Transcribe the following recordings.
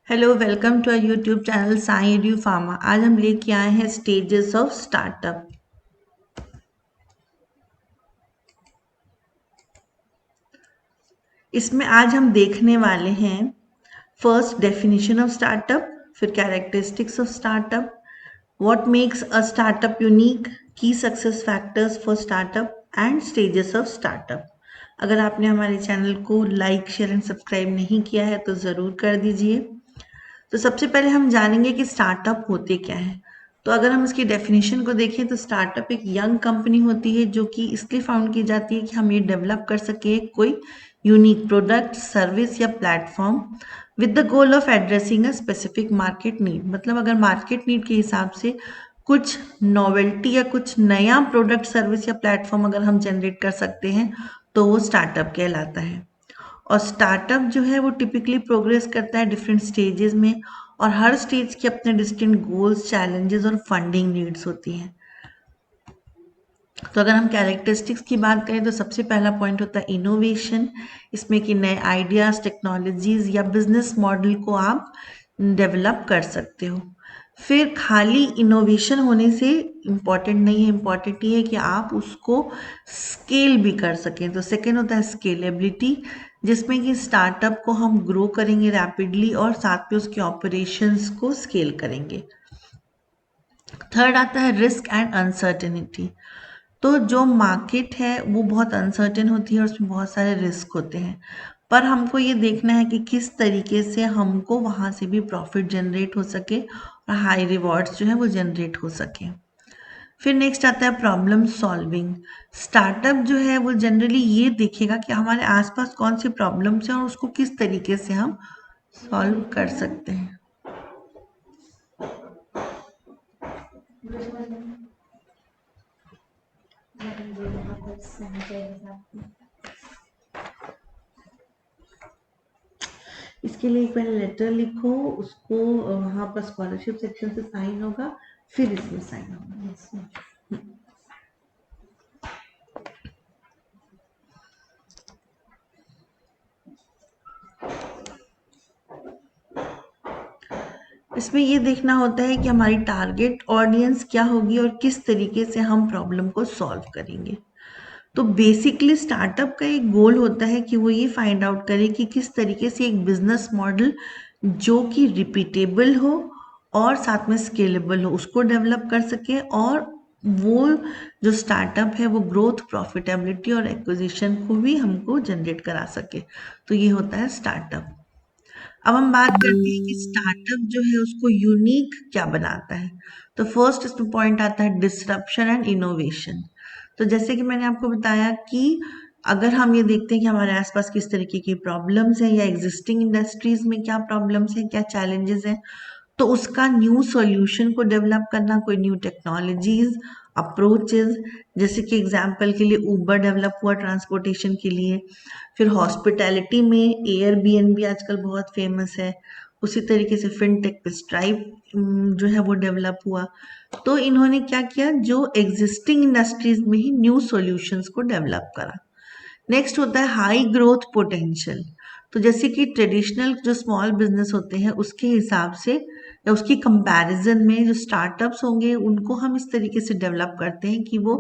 Hello welcome to our YouTube channel Sai edu pharma. आज हम लेके आए हैं स्टेजेस ऑफ स्टार्टअप। इसमें आज हम देखने वाले हैं फर्स्ट डेफिनेशन ऑफ स्टार्टअप, फिर characteristics of startup, what makes a startup unique, key success factors for startup and stages of startup. अगर आपने हमारे चैनल को लाइक शेयर एंड सब्सक्राइब नहीं किया है तो ज़रूर कर दीजिए। तो सबसे पहले हम जानेंगे कि स्टार्टअप होते क्या हैं। तो अगर हम इसकी डेफिनेशन को देखें तो स्टार्टअप एक यंग कंपनी होती है जो कि इसलिए फाउंड की जाती है कि हम ये डेवलप कर सके कोई यूनिक प्रोडक्ट, सर्विस या platform with the goal of addressing a specific market need. मतलब अगर मार्केट नीड के हिसाब से कुछ नॉवेल्टी या कुछ नया प्रोडक्ट, सर्विस या प्लेटफॉर्म अगर हम जनरेट कर सकते हैं तो वो स्टार्टअप कहलाता है। और स्टार्टअप जो है वो टिपिकली प्रोग्रेस करता है डिफरेंट स्टेजेस में, और हर स्टेज के अपने डिस्टिंक्ट गोल्स, चैलेंजेस और फंडिंग नीड्स होती हैं। तो अगर हम कैरेक्टरिस्टिक्स की बात करें तो सबसे पहला पॉइंट होता है इनोवेशन। इसमें कि नए आइडियाज, टेक्नोलॉजीज या बिजनेस मॉडल को आप डेवलप कर सकते हो। फिर खाली इनोवेशन होने से इम्पॉर्टेंट नहीं है, इम्पॉर्टेंट ये है कि आप उसको स्केल भी कर सकें। तो सेकेंड होता है स्केलेबिलिटी, जिसमें कि स्टार्टअप को हम ग्रो करेंगे रैपिडली और साथ में उसके ऑपरेशंस को स्केल करेंगे। थर्ड आता है रिस्क एंड अनसर्टेनिटी। तो जो मार्केट है वो बहुत अनसर्टेन होती है और उसमें बहुत सारे रिस्क होते हैं, पर हमको ये देखना है कि किस तरीके से हमको वहाँ से भी प्रॉफिट जनरेट हो सके और हाई रिवॉर्ड्स जो है वो जनरेट हो सके। फिर नेक्स्ट आता है प्रॉब्लम सॉल्विंग। स्टार्टअप जो है वो जनरली ये देखेगा कि हमारे आसपास कौन सी प्रॉब्लम्स हैं और उसको किस तरीके से हम सॉल्व कर सकते हैं। इसके लिए एक पहले लेटर लिखो, उसको वहाँ पर स्कॉलरशिप सेक्शन से साइन होगा, फिर इसमें साइन होगा। इसमें ये देखना होता है कि हमारी टारगेट ऑडियंस क्या होगी और किस तरीके से हम प्रॉब्लम को सॉल्व करेंगे। तो बेसिकली स्टार्टअप का एक गोल होता है कि वो ये फाइंड आउट करे कि किस तरीके से एक बिजनेस मॉडल जो कि रिपीटेबल हो और साथ में स्केलेबल हो उसको डेवलप कर सके, और वो जो स्टार्टअप है वो ग्रोथ, प्रॉफिटेबिलिटी और एक्विजिशन को भी हमको जनरेट करा सके। तो ये होता है स्टार्टअप। अब हम बात करते हैं कि स्टार्टअप जो है उसको यूनिक क्या बनाता है। तो फर्स्ट इसमें पॉइंट आता है डिसरप्शन एंड इनोवेशन। तो जैसे कि मैंने आपको बताया कि अगर हम ये देखते हैं कि हमारे आसपास किस तरीके की प्रॉब्लम्स हैं या एग्जिस्टिंग इंडस्ट्रीज में क्या प्रॉब्लम्स हैं, क्या चैलेंजेस हैं, तो उसका न्यू सॉल्यूशन को डेवलप करना, कोई न्यू टेक्नोलॉजीज, अप्रोचेज। जैसे कि एग्जांपल के लिए ऊबर डेवलप हुआ ट्रांसपोर्टेशन के लिए। फिर हॉस्पिटैलिटी में एयरबीएनबी आजकल बहुत फेमस है। उसी तरीके से फिनटेक पे स्ट्राइप जो है वो डेवलप हुआ। तो इन्होंने क्या किया, जो एग्जिस्टिंग इंडस्ट्रीज में ही न्यू सॉल्यूशंस को डेवलप करा। नेक्स्ट होता है हाई ग्रोथ पोटेंशियल। तो जैसे कि ट्रेडिशनल जो स्मॉल बिजनेस होते हैं उसके हिसाब से या उसकी कंपैरिजन में जो स्टार्टअप्स होंगे उनको हम इस तरीके से डेवलप करते हैं कि वो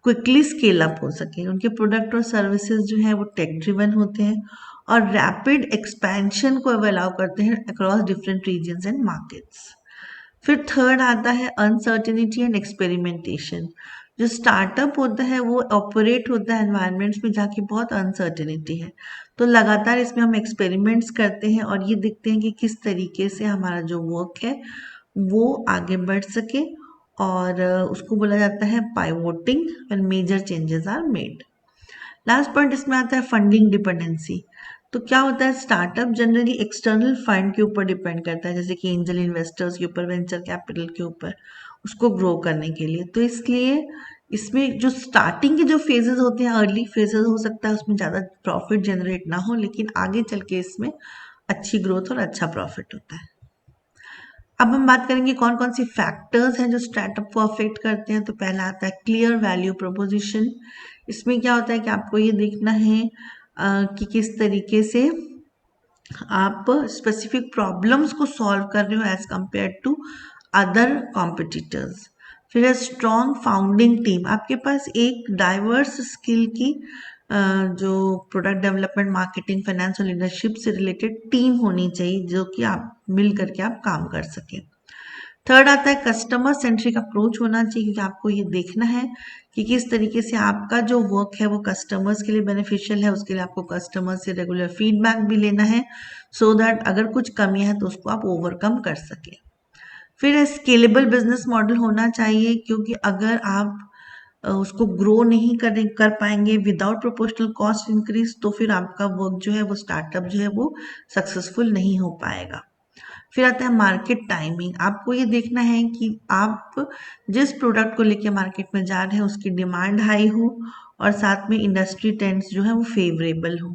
क्विकली स्केल अप हो सके। उनके प्रोडक्ट और सर्विसेज जो है वो टेक ड्रिवन होते हैं और रैपिड एक्सपेंशन को अलाउ करते हैं across different regions and markets. फिर थर्ड आता है अनसर्टेनिटी एंड एक्सपेरिमेंटेशन। जो स्टार्टअप होता है वो ऑपरेट होता है एनवायरनमेंट्स में जहाँ की बहुत अनसर्टेनिटी है। तो लगातार इसमें हम एक्सपेरिमेंट्स करते हैं और ये देखते हैं कि किस तरीके से हमारा जो वर्क है वो आगे बढ़ सके, और उसको बोला जाता है pivoting when major changes are made. Last point इसमें आता है फंडिंग डिपेंडेंसी। तो क्या होता है, स्टार्टअप जनरली एक्सटर्नल फंड के ऊपर डिपेंड करता है, जैसे कि एंजल इन्वेस्टर्स के ऊपर, वेंचर कैपिटल के ऊपर, उसको ग्रो करने के लिए। तो इसलिए इसमें जो स्टार्टिंग के जो फेजेस होते हैं, अर्ली फेजेस, हो सकता है उसमें ज़्यादा प्रॉफिट जनरेट ना हो, लेकिन आगे चल के इसमें अच्छी ग्रोथ और अच्छा प्रॉफिट होता है। अब हम बात करेंगे कौन कौन सी फैक्टर्स हैं जो स्टार्टअप को अफेक्ट करते हैं। तो पहला आता है क्लियर वैल्यू प्रोपोजिशन। इसमें क्या होता है कि आपको ये देखना है कि किस तरीके से आप स्पेसिफिक प्रॉब्लम्स को सॉल्व कर रहे हो as compare to other competitors. फिर है स्ट्रॉन्ग फाउंडिंग टीम, आपके पास एक डाइवर्स स्किल की जो प्रोडक्ट डेवलपमेंट, मार्केटिंग, फाइनेंस और लीडरशिप से रिलेटेड टीम होनी चाहिए जो कि आप मिल करके आप काम कर सकें। थर्ड आता है कस्टमर सेंट्रिक अप्रोच होना चाहिए, क्योंकि आपको ये देखना है कि किस तरीके से आपका जो वर्क है वो कस्टमर्स के लिए बेनिफिशियल है। उसके लिए आपको कस्टमर से रेगुलर फीडबैक भी लेना है सो दैट अगर कुछ कमी है तो उसको आप ओवरकम कर सके। फिर स्केलेबल बिजनेस मॉडल होना चाहिए, क्योंकि अगर आप उसको ग्रो नहीं कर पाएंगे विदाउट प्रोपोर्शनल कॉस्ट इंक्रीज तो फिर आपका वर्क जो है वो स्टार्टअप जो है वो सक्सेसफुल नहीं हो पाएगा। फिर आता है मार्केट टाइमिंग, आपको ये देखना है कि आप जिस प्रोडक्ट को लेके मार्केट में जा रहे हैं उसकी डिमांड हाई हो और साथ में इंडस्ट्री ट्रेंड्स जो है वो फेवरेबल हो।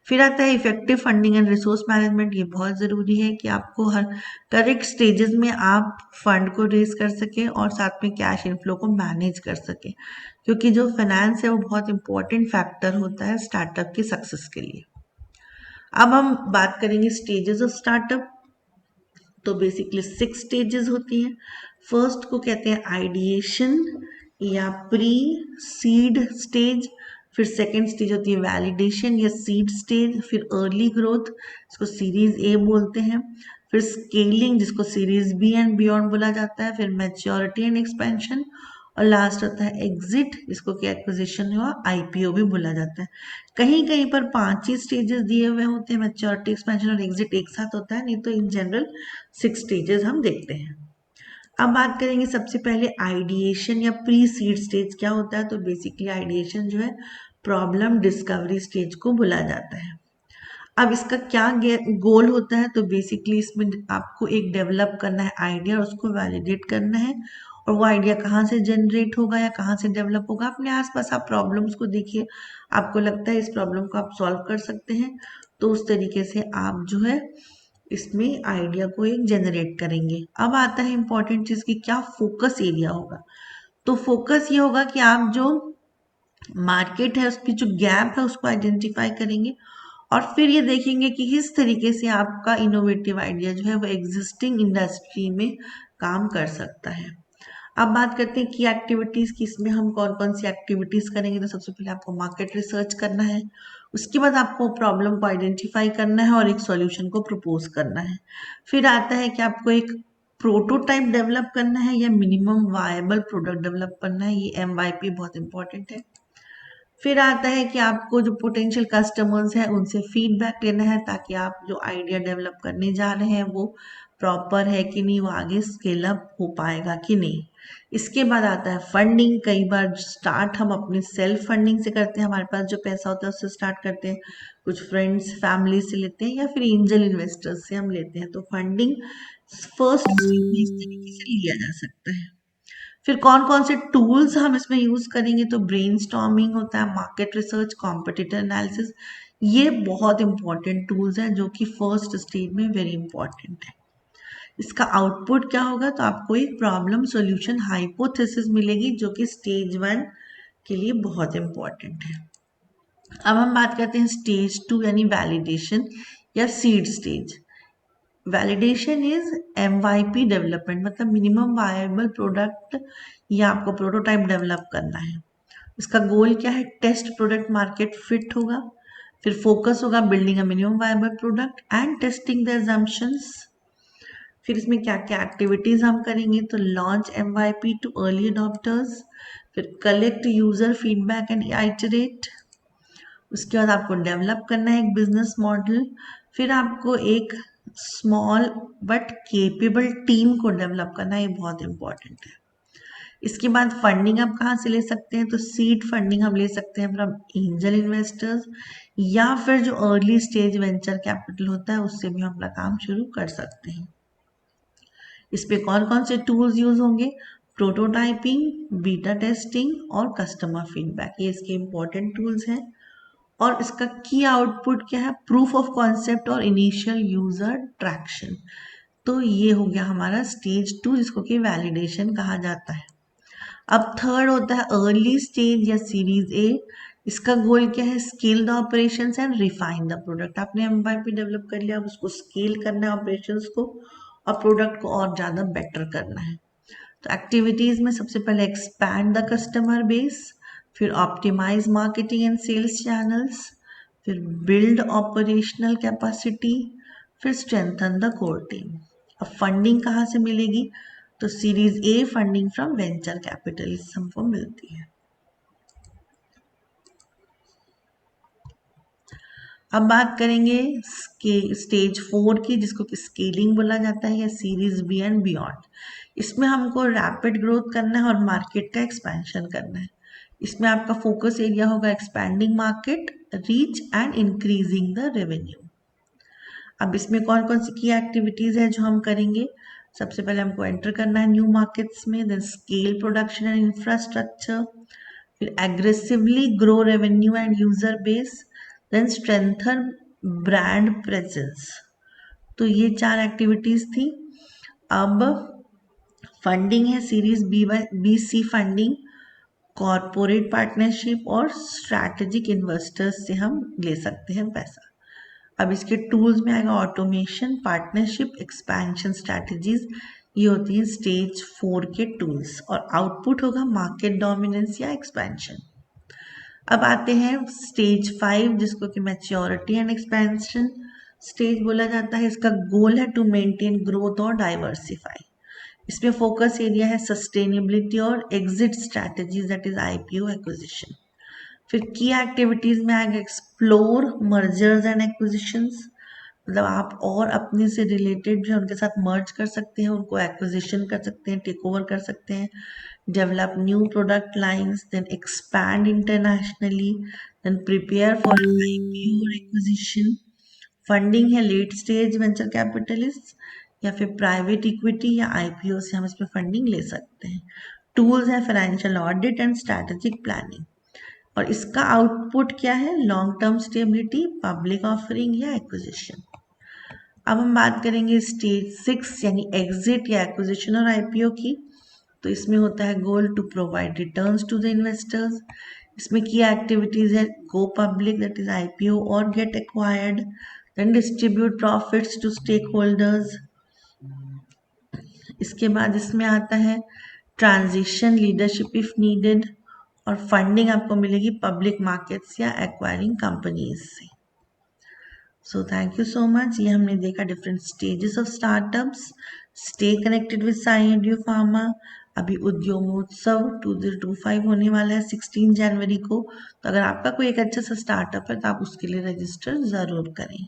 फिर आता है effective funding and resource management, ये बहुत ज़रूरी है कि आपको हर करेक्ट स्टेजेस में आप फंड को रेज कर सकें और साथ में कैश इनफ्लो को मैनेज कर सकें, क्योंकि जो फाइनेंस है वो बहुत इंपॉर्टेंट फैक्टर होता है स्टार्टअप की सक्सेस के लिए। अब हम बात करेंगे स्टेजेस ऑफ स्टार्टअप। तो बेसिकली 6 स्टेजेस होती हैं। फर्स्ट को कहते हैं आइडिएशन या प्री सीड स्टेज। फिर सेकेंड स्टेज होती है वैलिडेशन या सीड स्टेज। फिर अर्ली ग्रोथ, इसको सीरीज ए बोलते हैं। फिर स्केलिंग, जिसको सीरीज बी एंड बियॉन्ड बोला जाता है। फिर मैच्योरिटी एंड एक्सपेंशन, और लास्ट होता है एग्जिट, जिसको कि एक्विजिशन या आईपीओ भी बोला जाता है। कहीं कहीं पर 5 ही स्टेजेस दिए हुए होते हैं, मैच्योरिटी, एक्सपेंशन और एग्जिट एक साथ होता है, नहीं तो इन जनरल 6 स्टेजेस हम देखते हैं। अब बात करेंगे सबसे पहले आइडिएशन या प्री सीड स्टेज क्या होता है। तो बेसिकली आइडिएशन जो है प्रॉब्लम डिस्कवरी स्टेज को बोला जाता है। अब इसका क्या गोल होता है, तो बेसिकली इसमें आपको एक डेवलप करना है आइडिया और उसको वैलिडेट करना है। और वो आइडिया कहाँ से जनरेट होगा या कहाँ से डेवलप होगा, अपने आसपास आप प्रॉब्लम्स को देखिए, आपको लगता है इस प्रॉब्लम को आप सॉल्व कर सकते हैं तो उस तरीके से आप जो है इसमें आइडिया को एक जनरेट करेंगे। अब आता है इंपॉर्टेंट चीज़ कि क्या फोकस एरिया होगा। तो फोकस ये होगा कि आप जो मार्केट है उसकी जो गैप है उसको आइडेंटिफाई करेंगे और फिर ये देखेंगे कि किस तरीके से आपका इनोवेटिव आइडिया जो है वो एग्जिस्टिंग इंडस्ट्री में काम कर सकता है। अब बात करते हैं की एक्टिविटीज़ की, इसमें हम कौन कौन सी एक्टिविटीज़ करेंगे। तो सबसे पहले आपको मार्केट रिसर्च करना है, उसके बाद आपको प्रॉब्लम को आइडेंटिफाई करना है और एक सॉल्यूशन को प्रपोज करना है। फिर आता है कि आपको एक प्रोटोटाइप डेवलप करना है या मिनिमम वायबल प्रोडक्ट डेवलप करना है, ये MYP बहुत इंपॉर्टेंट है। फिर आता है कि आपको जो पोटेंशियल कस्टमर्स हैं उनसे फीडबैक लेना है ताकि आप जो आइडिया डेवलप करने जा रहे हैं वो प्रॉपर है कि नहीं, वो आगे स्केल अप हो पाएगा कि नहीं। इसके बाद आता है फंडिंग। कई बार स्टार्ट हम अपनी सेल्फ फंडिंग से करते हैं, हमारे पास जो पैसा होता है उससे स्टार्ट करते हैं, कुछ फ्रेंड्स फैमिली से लेते हैं या फिर एंजल इन्वेस्टर्स से हम लेते हैं। तो फंडिंग फर्स्ट इस तरीके से लिया जा सकता है। फिर कौन कौन से टूल्स हम इसमें यूज करेंगे, तो ब्रेनस्टॉर्मिंग होता है, मार्केट रिसर्च, कॉम्पिटिटर एनालिसिस, ये बहुत इंपॉर्टेंट टूल्स हैं जो कि फर्स्ट स्टेज में वेरी इंपॉर्टेंट है। इसका आउटपुट क्या होगा, तो आपको एक प्रॉब्लम सॉल्यूशन हाइपोथेसिस मिलेगी जो कि स्टेज 1 के लिए बहुत इंपॉर्टेंट है। अब हम बात करते हैं स्टेज 2 यानी वैलिडेशन या seed stage. Validation is MYP development, मतलब मिनिमम वायबल प्रोडक्ट, या आपको प्रोटोटाइप डेवलप करना है। इसका गोल क्या है, टेस्ट प्रोडक्ट मार्केट फिट होगा। फिर फोकस होगा building a minimum viable product and testing the assumptions। फिर इसमें क्या क्या एक्टिविटीज हम करेंगे, तो launch MYP to early adopters, फिर collect user feedback and iterate. उसके बाद आपको डेवलप करना है एक बिजनेस मॉडल। फिर आपको एक स्मॉल बट केपेबल टीम को डेवलप करना है, ये बहुत इंपॉर्टेंट है। इसके बाद फंडिंग आप कहाँ से ले सकते हैं, तो सीड फंडिंग हम ले सकते हैं फ्रॉम एंजल इन्वेस्टर्स, या फिर जो अर्ली स्टेज वेंचर कैपिटल होता है उससे भी हम अपना काम शुरू कर सकते हैं। इस पे कौन कौन से टूल्स यूज होंगे, प्रोटोटाइपिंग, बीटा टेस्टिंग और कस्टमर फीडबैक, ये इसके इंपॉर्टेंट टूल्स हैं। और इसका की आउटपुट क्या है, प्रूफ ऑफ कॉन्सेप्ट और इनिशियल यूजर ट्रैक्शन। तो ये हो गया हमारा स्टेज 2 जिसको कि वैलिडेशन कहा जाता है। अब थर्ड होता है अर्ली स्टेज या सीरीज ए, इसका गोल क्या है? Scale the operations and refine the product. आपने एमवाईपी डेवलप कर लिया, अब उसको स्केल करना है ऑपरेशंस को और प्रोडक्ट को और ज़्यादा बेटर करना है। तो एक्टिविटीज़ में सबसे पहले एक्सपैंड द कस्टमर बेस, फिर optimise marketing and sales channels, फिर बिल्ड ऑपरेशनल कैपेसिटी, फिर स्ट्रेंथन द कोर टीम। अब फंडिंग कहाँ से मिलेगी? तो series A funding from venture capitalist हमको मिलती है। अब बात करेंगे स्टेज 4 की, जिसको कि स्केलिंग बोला जाता है या सीरीज बी एंड बियॉन्ड। इसमें हमको रैपिड ग्रोथ करना है और मार्केट का एक्सपेंशन करना है। इसमें आपका फोकस एरिया होगा expanding market reach and increasing the revenue. अब इसमें कौन कौन सी की एक्टिविटीज़ है जो हम करेंगे? सबसे पहले हमको एंटर करना है न्यू मार्केट्स में, then scale production and infrastructure, फिर aggressively grow revenue and user base, then strengthen brand presence. तो ये 4 एक्टिविटीज थी। अब फंडिंग है series B C funding, corporate partnership और स्ट्रैटेजिक इन्वेस्टर्स से हम ले सकते हैं पैसा। अब इसके टूल्स में आएगा ऑटोमेशन, पार्टनरशिप, एक्सपेंशन स्ट्रैटेजीज। ये होती हैं स्टेज 4 के टूल्स और आउटपुट होगा मार्केट डोमिनेंस या एक्सपेंशन। अब आते हैं स्टेज 5, जिसको कि मैच्योरिटी एंड एक्सपेंशन स्टेज बोला जाता है। इसका गोल है टू मेंटेन ग्रोथ और डाइवर्सिफाई। इसमें फोकस एरिया है सस्टेनेबिलिटी और exit strategies, that is IPO acquisition. फिर की एक्टिविटीज में आएगा एक्सप्लोर मर्जर्स एंड एक्विजिशंस, मतलब आप और अपने से रिलेटेड जो उनके साथ मर्ज कर सकते हैं, उनको एक्विजिशन कर सकते हैं, टेक ओवर कर सकते हैं, develop new product lines, then expand internationally, then prepare for IPO और एक्विजिशन। फंडिंग है लेट स्टेज वेंचर कैपिटलिस्ट या फिर प्राइवेट इक्विटी या आईपीओ से हम इसमें फंडिंग ले सकते हैं। टूल्स है financial audit and strategic planning और इसका आउटपुट क्या है? Long term stability, public offering या एक्विजिशन। अब हम बात करेंगे स्टेज 6 यानी एग्जिट या एक्विजिशन और आईपीओ की। तो इसमें होता है goal to provide returns to the investors. इसमें की एक्टिविटीज है go public, that is IPO और get acquired, then distribute profits to stakeholders. इसके बाद इसमें आता है ट्रांजिशन लीडरशिप इफ नीडेड और फंडिंग आपको मिलेगी पब्लिक मार्केट्स या एक्वायरिंग कंपनीज से। So thank you so much. ये हमने देखा different stages of startups. Stay connected with Sai Indio pharma. अभी उद्योग महोत्सव 2025 होने वाला है 16 जनवरी को। तो अगर आपका कोई एक अच्छा सा स्टार्टअप है तो आप उसके लिए रजिस्टर ज़रूर करें।